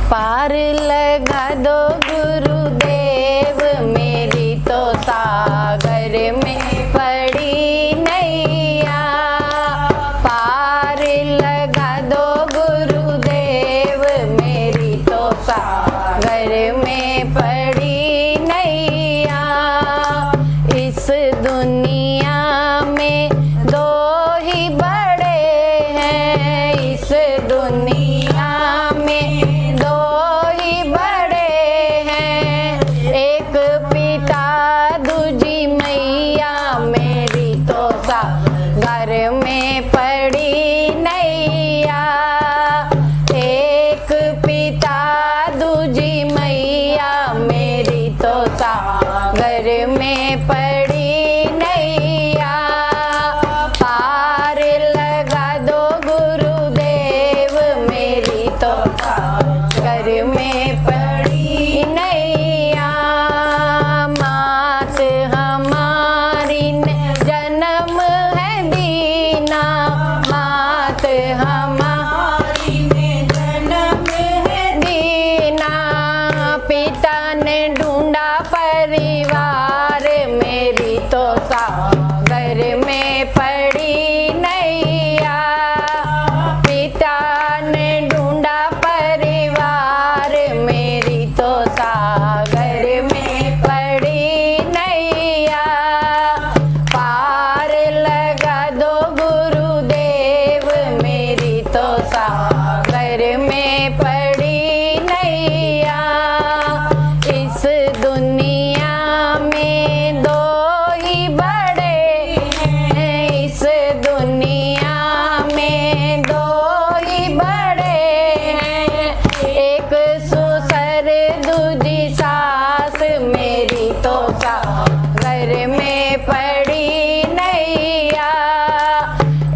पार लगा दो गुरुदेव मेरी तो सागर में पड़ी नैया। पार लगा दो गुरुदेव मेरी तो सागर में पड़ी नैया। इस दुनिया में दो ही बड़े हैं, इस दुनिया में दो ही बड़े हैं, एक पिता दूजी मैया मेरी तो सागर में पड़ी नैया। एक पिता दूजी मैया मेरी तो सागर में पड़ी नैया। पार लगा दो गुरुदेव मेरी तो सागर में पड़ी नैया। मात हमारी ने जन्म है दीना, मात हमारी ने जन्म है दीना। पिता ने ढूंढा परिवार मेरी तो सागर में पड़ी नैया। पिता ने ढूंढा परिवार मेरी तो सागर में पड़ी नैया। पार लगा दो गुरुदेव मेरी तो सागर में पड़ी नैया। इस दुनिया में दो ही बड़े हैं, इस दुनिया में दो ही बड़े हैं, एक ससुर दूजी सास मेरी तो सागर में पड़ी नैया।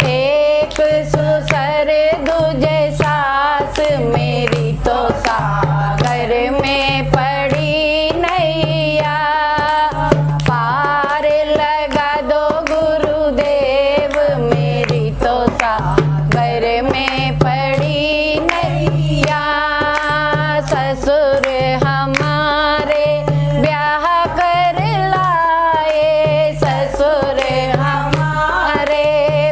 एक ससुर दूजे सास मेरी तो सागर में पड़ी नैया। पार लगा दो गुरुदेव मेरी तो सागर में पड़ी नैया। ससुर हमारे ब्याह कर लाए, ससुर हमारे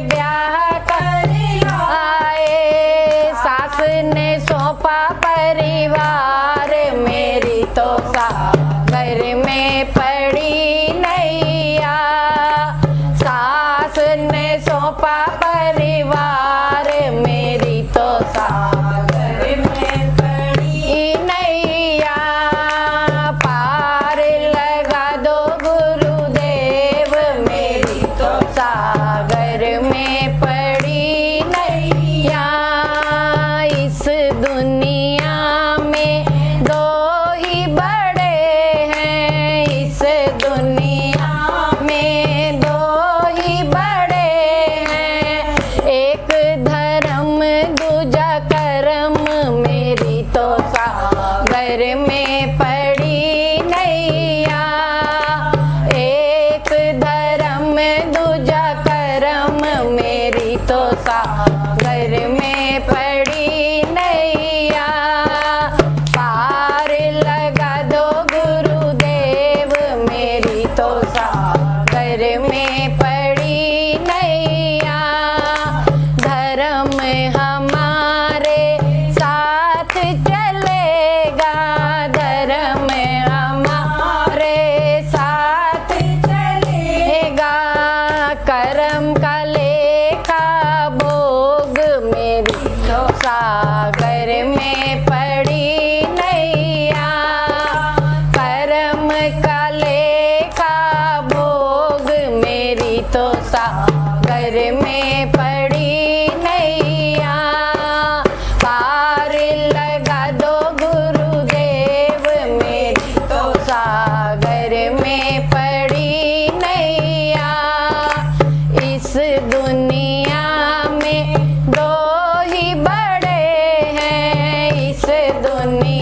ब्याह कर लाए। सास ने सौंपा परिवार मेरी तो सागर में पड़ी नैया। सास ने सौंपा परिवार मेरी तो सागर में पड़ी नैया। पार लगा दो गुरुदेव मेरी तो सागर में पड़ी नैया। इस दुनिया में दो ही बड़े हैं, इस दुनिया में दो ही बड़े हैं, एक धर्म दूजा कर्म मेरी तो सागर में पड़ी नैया। एक धर्म दूजा कर्म मेरी तो सागर में पड़ी नैया। पार लगा दो गुरुदेव मेरी तो सागर में पड़ी नैया। धर्म हमारे साथ चलेगा, धर्म हमारे साथ चलेगा। कर्म का लेखा भोग मेरी तो सागर में पड़ी नैया। कर्म का लेखा भोग मेरी तो सागर में पड़ी नैया। पार लगा दो गुरुदेव मेरी तो सागर में पड़ी नैया। इस दुनिया में दो ही बड़े हैं, इस दुनिया